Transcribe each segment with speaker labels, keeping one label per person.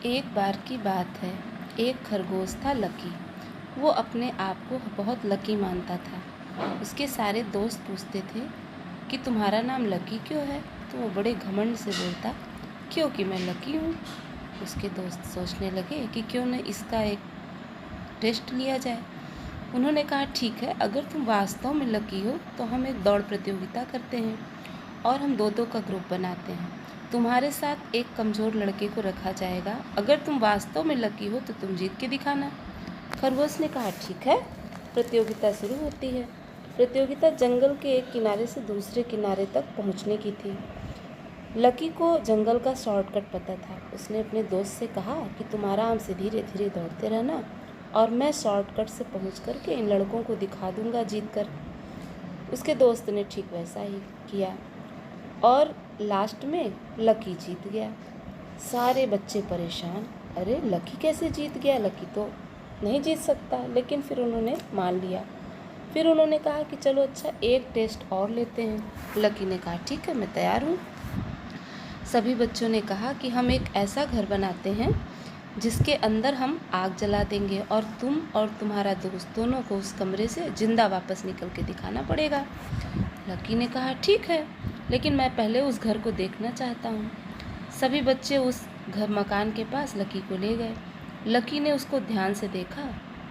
Speaker 1: एक बार की बात है, एक खरगोश था लकी। वो अपने आप को बहुत लकी मानता था। उसके सारे दोस्त पूछते थे कि तुम्हारा नाम लकी क्यों है? तो वो बड़े घमंड से बोलता, क्योंकि मैं लकी हूँ। उसके दोस्त सोचने लगे कि क्यों न इसका एक टेस्ट लिया जाए। उन्होंने कहा, ठीक है, अगर तुम वास्तव में लकी हो तो हम एक दौड़ प्रतियोगिता करते हैं और हम दो दो का ग्रुप बनाते हैं। तुम्हारे साथ एक कमज़ोर लड़के को रखा जाएगा। अगर तुम वास्तव में लकी हो तो तुम जीत के दिखाना। खरगोश ने कहा, ठीक है। प्रतियोगिता शुरू होती है। प्रतियोगिता जंगल के एक किनारे से दूसरे किनारे तक पहुंचने की थी। लकी को जंगल का शॉर्टकट पता था। उसने अपने दोस्त से कहा कि तुम आराम से धीरे धीरे दौड़ते रहना और मैं शॉर्टकट से पहुँच कर के इन लड़कों को दिखा दूंगा जीत कर। उसके दोस्त ने ठीक वैसा ही किया और लास्ट में लकी जीत गया। सारे बच्चे परेशान, अरे लकी कैसे जीत गया? लकी तो नहीं जीत सकता। लेकिन फिर उन्होंने मान लिया। फिर उन्होंने कहा कि चलो अच्छा, एक टेस्ट और लेते हैं। लकी ने कहा, ठीक है, मैं तैयार हूँ। सभी बच्चों ने कहा कि हम एक ऐसा घर बनाते हैं जिसके अंदर हम आग जला देंगे और तुम और तुम्हारा दोस्त दोनों को उस कमरे से जिंदा वापस निकल के दिखाना पड़ेगा। लकी ने कहा, ठीक है, लेकिन मैं पहले उस घर को देखना चाहता हूँ। सभी बच्चे उस घर मकान के पास लकी को ले गए। लकी ने उसको ध्यान से देखा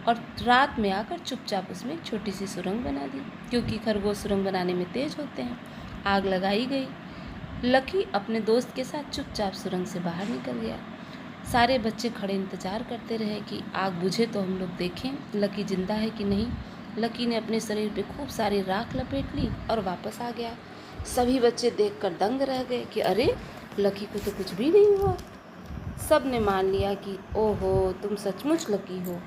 Speaker 1: और रात में आकर चुपचाप उसमें एक छोटी सी सुरंग बना दी, क्योंकि खरगोश सुरंग बनाने में तेज होते हैं। आग लगाई गई। लकी अपने दोस्त के साथ चुपचाप सुरंग से बाहर निकल गया। सारे बच्चे खड़े इंतजार करते रहे कि आग बुझे तो हम लोग देखें लकी जिंदा है कि नहीं। लकी ने अपने शरीर पे खूब सारी राख लपेट ली और वापस आ गया। सभी बच्चे देखकर दंग रह गए कि अरे, लकी को तो कुछ भी नहीं हुआ। सब ने मान लिया कि ओहो, तुम सचमुच लकी हो।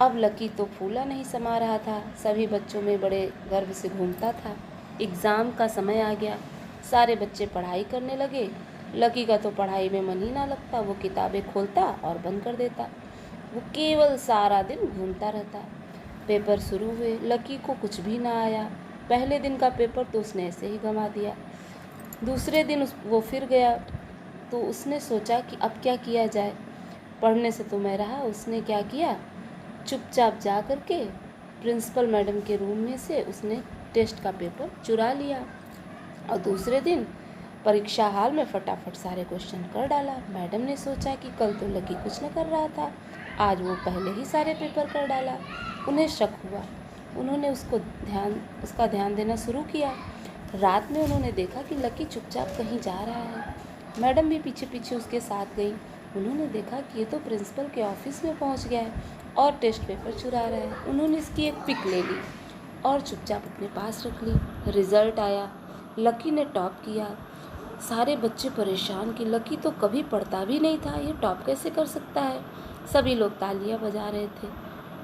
Speaker 1: अब लकी तो फूला नहीं समा रहा था, सभी बच्चों में बड़े गर्व से घूमता था। एग्ज़ाम का समय आ गया। सारे बच्चे पढ़ाई करने लगे। लकी का तो पढ़ाई में मन ही ना लगता। वो किताबें खोलता और बंद कर देता। वो केवल सारा दिन घूमता रहता। पेपर शुरू हुए। लकी को कुछ भी ना आया। पहले दिन का पेपर तो उसने ऐसे ही गंवा दिया। दूसरे दिन वो फिर गया तो उसने सोचा कि अब क्या किया जाए। पढ़ने से तो मैं रहा। उसने क्या किया, चुपचाप जा कर के प्रिंसिपल मैडम के रूम में से उसने टेस्ट का पेपर चुरा लिया और दूसरे दिन परीक्षा हॉल में फटाफट सारे क्वेश्चन कर डाला। मैडम ने सोचा कि कल तो लकी कुछ न कर रहा था, आज वो पहले ही सारे पेपर कर डाला। उन्हें शक हुआ। उन्होंने उसका ध्यान देना शुरू किया। रात में उन्होंने देखा कि लकी चुपचाप कहीं जा रहा है। मैडम भी पीछे पीछे उसके साथ गई। उन्होंने देखा कि ये तो प्रिंसिपल के ऑफिस में पहुंच गया है और टेस्ट पेपर चुरा रहा है। उन्होंने इसकी एक पिक ले ली और चुपचाप अपने पास रख ली। रिजल्ट आया, लकी ने टॉप किया। सारे बच्चे परेशान कि लकी तो कभी पढ़ता भी नहीं था, ये टॉप कैसे कर सकता है। सभी लोग तालियां बजा रहे थे।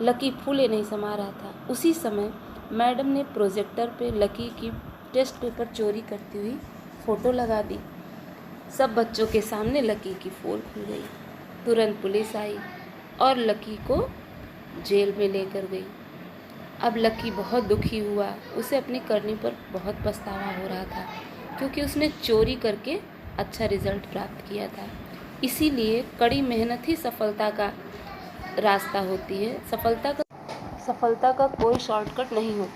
Speaker 1: लकी फूले नहीं समा रहा था। उसी समय मैडम ने प्रोजेक्टर पे लकी की टेस्ट पेपर चोरी करती हुई फ़ोटो लगा दी। सब बच्चों के सामने लकी की पोल खुल गई। तुरंत पुलिस आई और लकी को जेल में लेकर गई। अब लकी बहुत दुखी हुआ। उसे अपनी करनी पर बहुत पछतावा हो रहा था, क्योंकि उसने चोरी करके अच्छा रिजल्ट प्राप्त किया था। इसीलिए कड़ी मेहनत ही सफलता का रास्ता होती है। सफलता का कोई शॉर्टकट नहीं होता।